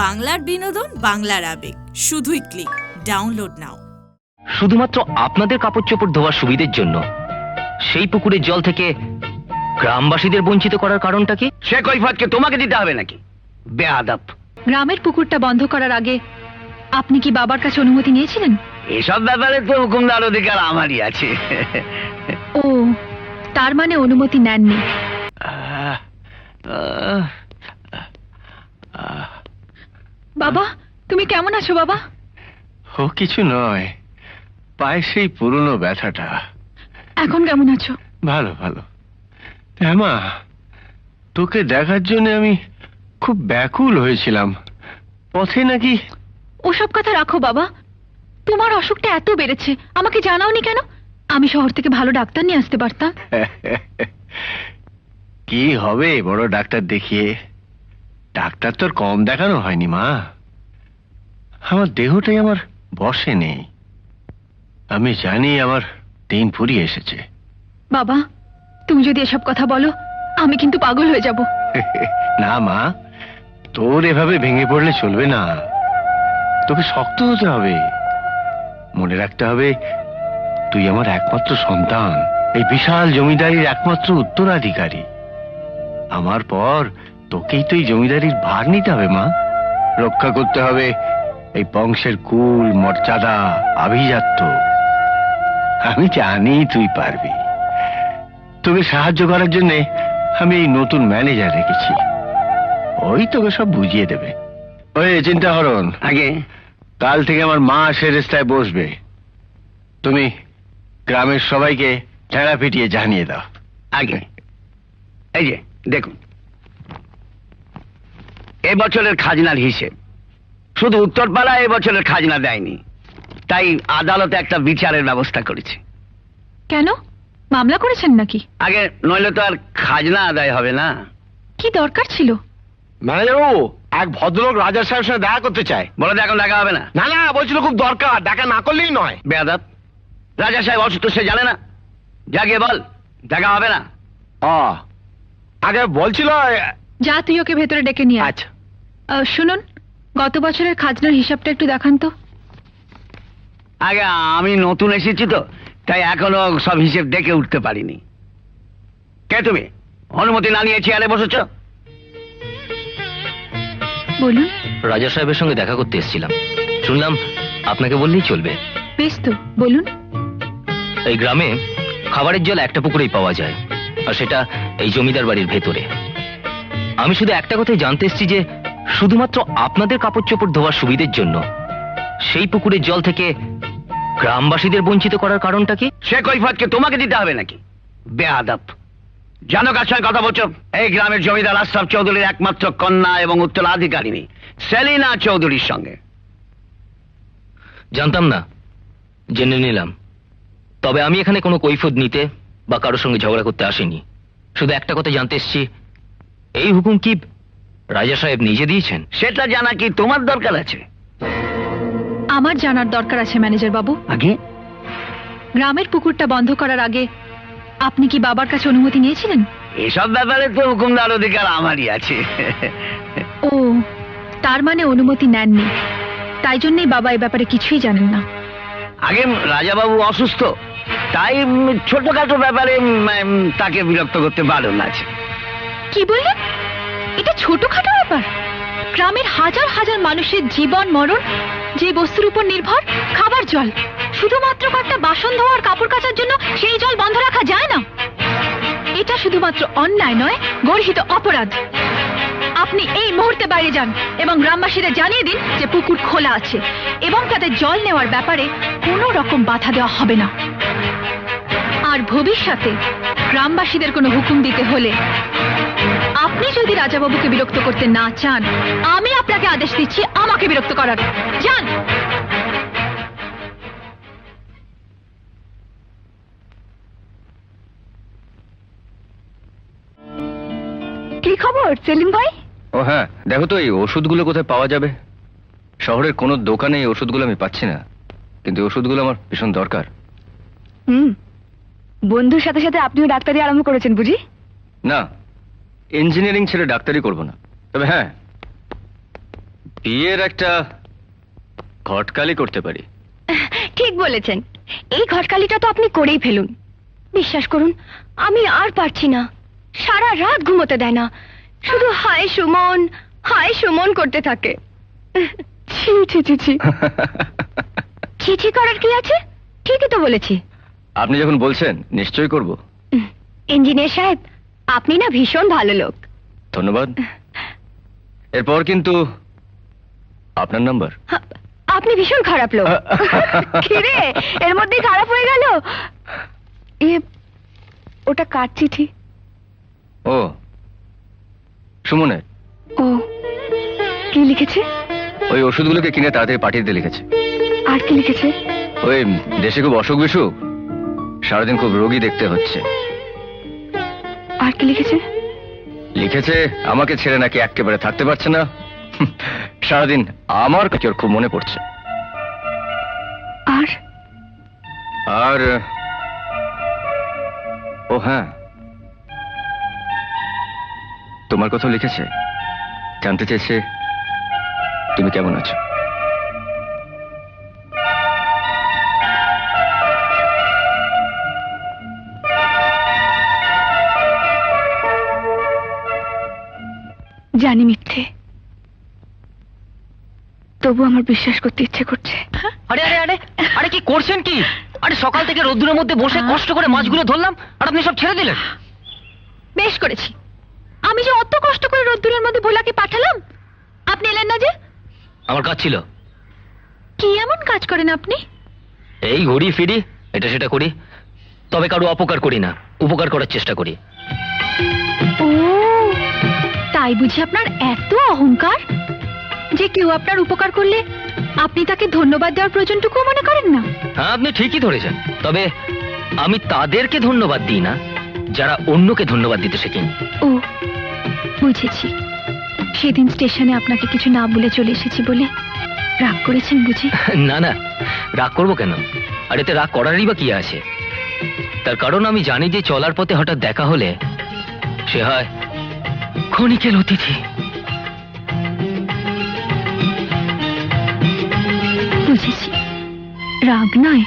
বাংলার বিনোদন, বাংলার আবেগ, শুধুই ক্লিক। ডাউনলোড নাও। শুধুমাত্র আপনাদের কাপড় চোপড় ধোয়ার সুবিধের জন্য সেই পুকুরের জল থেকে গ্রামবাসীদের বঞ্চিত করার কারণটা কি? সে কৈফিয়তকে তোমাকে দিতে হবে নাকি? বেয়াদব! গ্রামের পুকুরটা বন্ধ করার আগে আপনি কি বাবার কাছে অনুমতি নিয়েছিলেন? এসব ব্যাপারে তো হুকুমদার অধিকার আমারই আছে। ও, তার মানে অনুমতি নেননি। বাবা, তুমি কেমন আছো বাবা? ও কিছু নয়, পায়ে সেই পুরনো ব্যথাটা। এখন কেমন আছো? ভালো ভালো। হ্যাঁ মা, তোকে দেখার জন্য আমি খুব ব্যাকুল হয়েছিলাম। পথে নাকি... ওসব কথা রাখো বাবা, তোমার অসুখটা এত বেড়েছে, আমাকে জানাওনি কেন? আমি শহর থেকে ভালো ডাক্তার নিয়ে আসতে পারতাম। কি হবে বড় ডাক্তার দেখিয়ে? ডাক্তার তোর কম দেখানো হয়নি মা। আমার দেহটাই আমার বশে নেই। আমি জানি আমার দিন ফুরিয়ে এসেছে। বাবা, তুমি যদি এসব কথা বলো আমি কিন্তু পাগল হয়ে যাব। না মা, তোর এভাবে ভেঙে পড়লে চলবে না। তোকে শক্ত হতে হবে। মনে রাখতে হবে তুই আমার একমাত্র সন্তান, এই বিশাল জমিদারির একমাত্র উত্তরাধিকারী। আমার পর তোকেই তো এই জমিদারির ভার নিতে হবে মা। রক্ষা করতে হবে এই বংশের কুল, মর্যাদা, আভিজাত্য। আমি জানি তুই পারবি। তোকে সাহায্য করার জন্য আমি এই নতুন ম্যানেজার রেখেছি। ওই তোকে সব বুঝিয়ে দেবে। ওই চিন্তা হরণ, আগে কাল থেকে আমার মা সেরেস্তায় বসবে। তুমি গ্রামের সবাইকে ঠেলা পিটিয়ে জানিয়ে দাও। আগে এই যে দেখুন, এই বছরের খাজনার হিসেব। শুধু উত্তরপাড়া এই বছরের খাজনা দেয়নি, তাই আদালতে একটা বিচারের ব্যবস্থা করেছে। কেন, মামলা করেছেন নাকি? আগে নইলে তো আর খাজনা আদায় হবে না। কি দরকার ছিল? ম্যানেজারবাবু, এক ভদ্রলোক রাজা সাহেবের সঙ্গে দেখা করতে চায়। বলে তো এখন দেখা হবে না। না না, বলছিল খুব দরকার, দেখা না করলেই নয়। বেয়াদব! রাজা সাহেব অসুস্থ, সে জানে না? যা গিয়ে বল দেখা হবে না। আগে বলছিল। যা, তুই ওকে ভেতরে ডেকে নিয়ে আয়। আচ্ছা। শুনুন, গত বছরের খাজনার হিসাবটা একটু দেখান তো। আগে আমি নতুন এসেছি তো, তাই এখনো সব হিসেব দেখে উঠতে পারিনি। কে তুমি? অনুমতি না নিয়ে চেয়ারে বসেছ? বলুন। রাজা সাহেবের সঙ্গে দেখা করতে এসেছিলাম, শুনলাম আপনাকে বললেই চলবে। বেশ তো, বলুন। এই গ্রামে খাবারের জল একটা পুকুরেই পাওয়া যায়, আর সেটা এই জমিদার বাড়ির ভেতরে। আমি শুধু একটা কথাই জানতে এসেছি যে শুধুমাত্র আপনাদের কাপড় চোপড় ধোয়ার সুবিধের জন্য সেই পুকুরের জল থেকে গ্রামবাসীদের বঞ্চিত করার কারণটা কি? সে কৈফিয়তকে তোমাকে দিতে হবে নাকি? বেয়াদব! জানো কার সঙ্গে কথা বলছো? এই গ্রামের জমিদার আশরাফ চৌধুরীর একমাত্র কন্যা এবং উত্তরাধিকারিণী সেলিনা চৌধুরীর সঙ্গে। জানতাম না, জেনে নিলাম। তবে আমি এখানে কোনো কৈফিয়ত নিতে বা কারোর সঙ্গে ঝগড়া করতে আসিনি। শুধু একটা কথা জানতে এসেছি, এই হুকুম কি রাজা সাহেব নিজে দিয়েছেন? সেটা জানা কি তোমার দরকার আছে? আমার জানার দরকার আছে ম্যানেজার বাবু। আগে গ্রামের পুকুরটা বন্ধ করার আগে আপনি কি বাবার কাছে অনুমতি নিয়েছিলেন? এসব ব্যাপারে তো হুকুমদার অধিকার আমারই আছে। ও, তার মানে অনুমতি নেননি। তাই জন্যই বাবা এ ব্যাপারে কিছুই জানেন না। আগে রাজাবাবু অসুস্থ, তাই ছোটখাটো ব্যাপারে তাকে বিরক্ত করতে বারণ আছে। কি বললেন? এটা ছোটখাটো ব্যাপার? গ্রামের হাজার হাজার মানুষের জীবন মরণ যে বস্তুর উপর নির্ভর, খাবার জল, শুধুমাত্র কয়েকটা বাসন ধোয়ার কাপড় কাচার জন্য সেই জল বন্ধ রাখা যায় না? এটা শুধুমাত্র অন্যায় নয়, গর্হিত অপরাধ। আপনি এই মুহূর্তে বাইরে যান এবং গ্রামবাসীদের জানিয়ে দিন যে পুকুর খোলা আছে এবং তাদের জল নেওয়ার ব্যাপারে কোনো রকম বাধা দেওয়া হবে না। আর ভবিষ্যতে গ্রামবাসীদের কোনো হুকুম দিতে হলে আপনি যদি রাজাবাবুকে বিরক্ত করতে না চান, আমি আপনাকে আদেশ দিচ্ছি আমাকে বিরক্ত করার। যান। কি খবর সেলিম ভাই? ও হ্যাঁ, দেখো তো এই ওষুধগুলো কোথায় পাওয়া যাবে। শহরের কোনো দোকানে এই ওষুধগুলো আমি পাচ্ছি না, কিন্তু এই ওষুধগুলো আমার ভীষণ দরকার। বন্ধুর সাথে সাথে আপনিও ডাক্তারি আরম্ভ করেছেন বুঝি? না, ইঞ্জিনিয়ারিং ছেড়ে ডাক্তারি করব না। তবে হ্যাঁ, বিয়ের একটা ঘটকালি করতে পারি। ঠিক বলেছেন, এই ঘটকালিটা তো আপনি করেই ফেলুন। বিশ্বাস করুন, আমি আর পারছি না। সারা রাত ঘুমোতে দেয় না, শুধু হায় সুমন করতে থাকে। ছি ছি ছি ছি। ছি ছি করার কি আছে? ঠিকই তো বলেছি। আপনি যখন বলছেন নিশ্চয়ই করব। ইঞ্জিনিয়ার সাহেব, আপনি না ভীষণ ভালো লোক। ধন্যবাদ। এরপর কিন্তু আপনার নাম্বার। আপনি ভীষণ খারাপ লোক। কিরে, এর মধ্যেই খারাপ হয়ে গেল? ওটা কার চিঠি? ও, সুমনের। ও, কি লিখেছে? ওই ওষুধগুলোকে কিনে তাড়াতাড়ি পাঠিয়ে দিতে লিখেছে। আর কি লিখেছে? ওই দেশে খুব অসুখ বিসুখ, সারাদিন খুব রোগী দেখতে হচ্ছে। আর কি লিখেছে? লিখেছে আমাকে ছেড়ে নাকি একেবারে থাকতে পারছে না। সারাদিন আমার কাছে ওর খুব মনে পড়ছে। আর আর ও হ্যাঁ, তোমার কথা লিখেছে, জানতে চেয়েছে তুমি কেমন আছো। জানি মিথ্যে, তবু আমার বিশ্বাস করতে ইচ্ছে করছে। আরে আরে আরে আরে কি করছেন কি? আরে সকাল থেকে রোদ্দুরের মধ্যে বসে কষ্ট করে মাছগুলো ধরলাম, আর আপনি সব ছেড়ে দিলেন। বেশ করেছি। আমি যে অত কষ্ট করে রোদ্দুরের মধ্যে ভোলাকে পাঠালাম, আপনি এলেন না যে? আমার কাজ ছিল। কি এমন কাজ করেন আপনি? এই ঘুরি ফিরি, এটা সেটা করি, তবে কারো অপকার করি না, উপকার করার চেষ্টা করি। ও, তাই বুঝি আপনার এত অহংকার যে কেউ আপনার উপকার করলে আপনি তাকে ধন্যবাদ দেওয়ার প্রয়োজনটুকু মনে করেন না? হ্যাঁ, আপনি ঠিকই ধরেছেন, তবে আমি তাদেরকে ধন্যবাদ দিই না যারা অন্যকে ধন্যবাদ দিতে শেখেন। ও, বুঝেছি। সেদিন স্টেশনে আপনাকে কিছু না বলে চলে এসেছি বলে রাগ করেছেন বুঝি? না না, রাগ করবো কেন? আর এতে রাগ করারই বা কি আছে? তার কারণ আমি জানি যে চলার পথে হঠাৎ দেখা হলে সে হয় ক্ষণিকের অতিথি। বুঝেছি, রাগ নয়,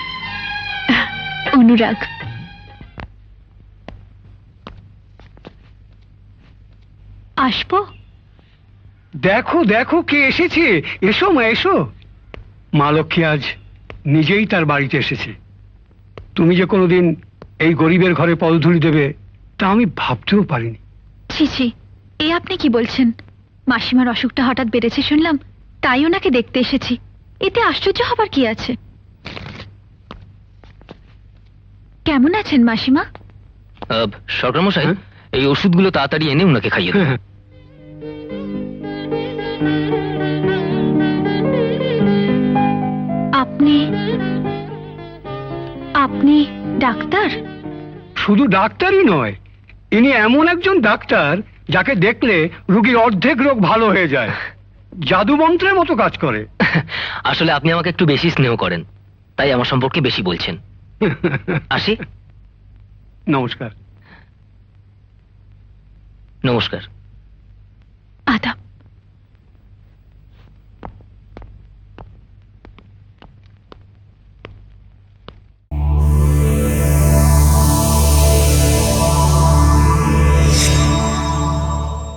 অনুরাগ। আসবো? দেখো দেখো কে এসেছে, এসো মা এসো। মা লক্ষ্মী আজ নিজেই তার বাড়িতে এসেছে। তুমি যে কোনোদিন এই গরিবের ঘরে পদধূলি দেবে তা আমি ভাবতেও পারিনি। ছি ছি, এ আপনি কি বলছেন? মাসিমার অসুখটা হঠাৎ বেড়েছে শুনলাম, তাই ওনাকে দেখতে এসেছি। এতে আশ্চর্য হবার কি আছে? কেমন আছেন মাসিমা? সরকার মশাই, এই ওষুধগুলো তাড়াতাড়ি এনে উনাকে খাইয়ে দেন। আপনি আপনি ডাক্তার? শুধু ডাক্তারই নয়, ইনি এমন একজন ডাক্তার যাকে দেখলে রোগীর অর্ধেক রোগ ভালো হয়ে যায়। জাদু মন্ত্রের মতো কাজ করে। আসলে আপনি আমাকে একটু বেশি স্নেহ করেন, তাই আমার সম্পর্কে বেশি বলছেন। আসি। নমস্কার। নমস্কার।